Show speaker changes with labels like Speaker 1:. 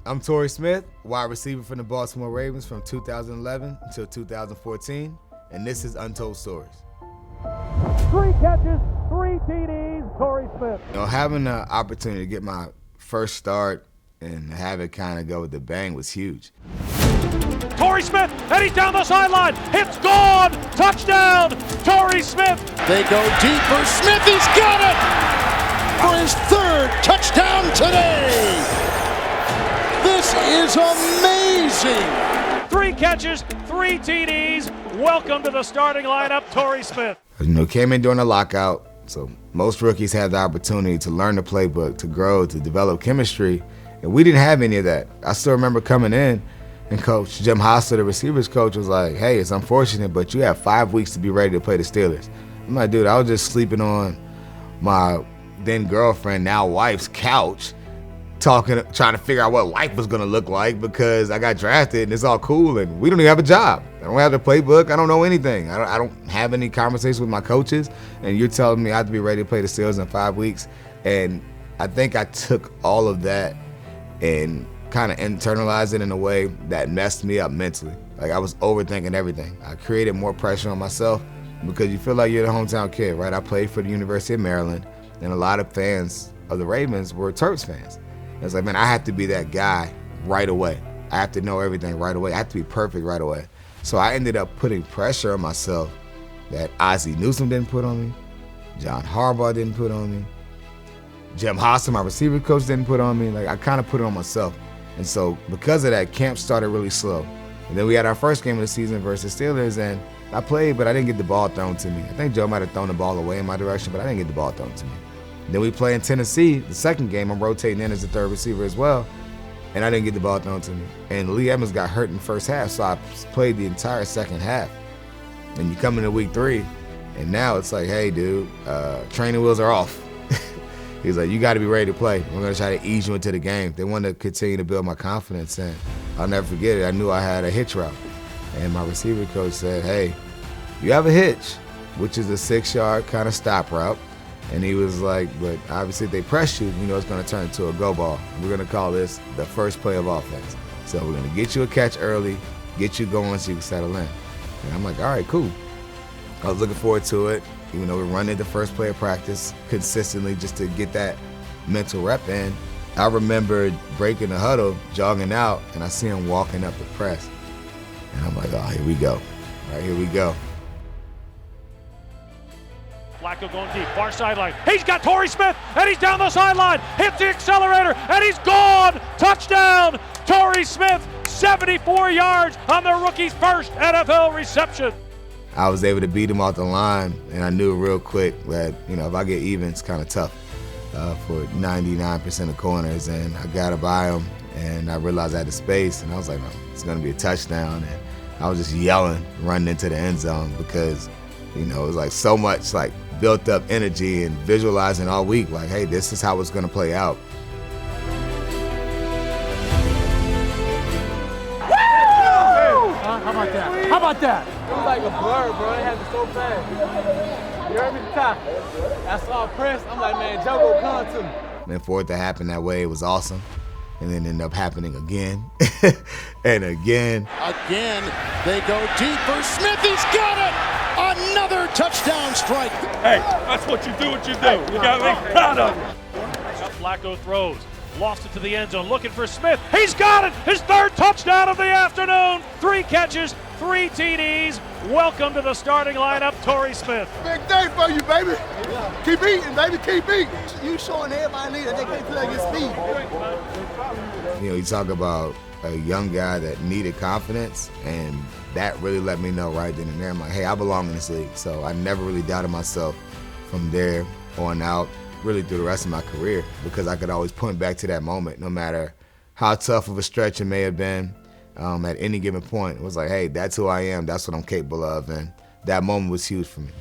Speaker 1: I'm Torrey Smith, wide receiver from the Baltimore Ravens from 2011 until 2014, and this is Untold Stories.
Speaker 2: 3 catches, 3 TDs, Torrey Smith.
Speaker 1: Having the opportunity to get my first start and have it kind of go with the bang was huge.
Speaker 2: Torrey Smith, and he's down the sideline. It's gone. Touchdown, Torrey Smith.
Speaker 3: They go deep for Smith. He's got it for his 3rd touchdown today. This is amazing.
Speaker 2: 3 catches, 3 TDs. Welcome to the starting lineup, Torrey Smith.
Speaker 1: Came in during the lockout, so most rookies had the opportunity to learn the playbook, to grow, to develop chemistry, and we didn't have any of that. I still remember coming in, and Coach Jim Hostler, the receivers coach, was like, "Hey, it's unfortunate, but you have 5 weeks to be ready to play the Steelers." I'm like, dude, I was just sleeping on my then girlfriend, now wife's couch, trying to figure out what life was gonna look like because I got drafted and it's all cool and we don't even have a job. I don't have the playbook. I don't know anything. I don't have any conversations with my coaches, and you're telling me I have to be ready to play the Steelers in 5 weeks. And I think I took all of that and kind of internalized it in a way that messed me up mentally. Like, I was overthinking everything. I created more pressure on myself because you feel like you're the hometown kid, right? I played for the University of Maryland, and a lot of fans of the Ravens were Terps fans. It's like, man, I have to be that guy right away. I have to know everything right away. I have to be perfect right away. So I ended up putting pressure on myself that Ozzie Newsome didn't put on me, John Harbaugh didn't put on me, Jim Hostler, my receiver coach, didn't put on me. Like, I kind of put it on myself. And so because of that, camp started really slow. And then we had our first game of the season versus Steelers, and I played, but I didn't get the ball thrown to me. I think Joe might have thrown the ball away in my direction, but I didn't get the ball thrown to me. Then we play in Tennessee, the second game. I'm rotating in as the 3rd receiver as well, and I didn't get the ball thrown to me. And Lee Evans got hurt in the first half, so I played the entire second half. And you come into week 3, and now it's like, hey, dude, training wheels are off. He's like, you got to be ready to play. We're going to try to ease you into the game. They want to continue to build my confidence, and I'll never forget it. I knew I had a hitch route, and my receiver coach said, hey, you have a hitch, which is a 6-yard kind of stop route. And he was like, but obviously if they press you, you know it's going to turn into a go ball. We're going to call this the first play of offense. So we're going to get you a catch early, get you going so you can settle in. And I'm like, all right, cool. I was looking forward to it. Even though we run the first play of practice consistently just to get that mental rep in. I remember breaking the huddle, jogging out, and I see him walking up the press. And I'm like, oh, here we go. All right, here we go.
Speaker 2: Flacco going deep, far sideline. He's got Torrey Smith, and he's down the sideline. Hits the accelerator, and he's gone. Touchdown, Torrey Smith, 74 yards on the rookie's first NFL reception.
Speaker 1: I was able to beat him off the line, and I knew real quick that, if I get even, it's kind of tough for 99% of corners. And I got to by him, and I realized I had the space, and I was like, no, it's going to be a touchdown. And I was just yelling, running into the end zone because, it was like so much like built up energy and visualizing all week, like, hey, this is how it's going to play out.
Speaker 4: How about that? How about that? It was like a blur, bro. It happened so fast. You heard me at the top. I saw a press. I'm like, man, Joe gonna come to me.
Speaker 1: And for it to happen that way, it was awesome. And then ended up happening again and again.
Speaker 3: Again, they go deep for Smith. He's got it. Another touchdown strike.
Speaker 2: Hey, that's what you do. You got to be proud of it. Flacco throws. Lost it to the end zone, looking for Smith. He's got it! His 3rd touchdown of the afternoon. 3 catches, 3 TDs. Welcome to the starting lineup, Torrey Smith.
Speaker 5: Big day for you, baby. Keep eating, baby, keep eating. You showing everybody that they can't play against speed.
Speaker 1: You talk about a young guy that needed confidence, and that really let me know right then and there. I'm like, hey, I belong in this league. So I never really doubted myself from there on out, really through the rest of my career, because I could always point back to that moment, no matter how tough of a stretch it may have been at any given point. It was like, hey, that's who I am, that's what I'm capable of, and that moment was huge for me.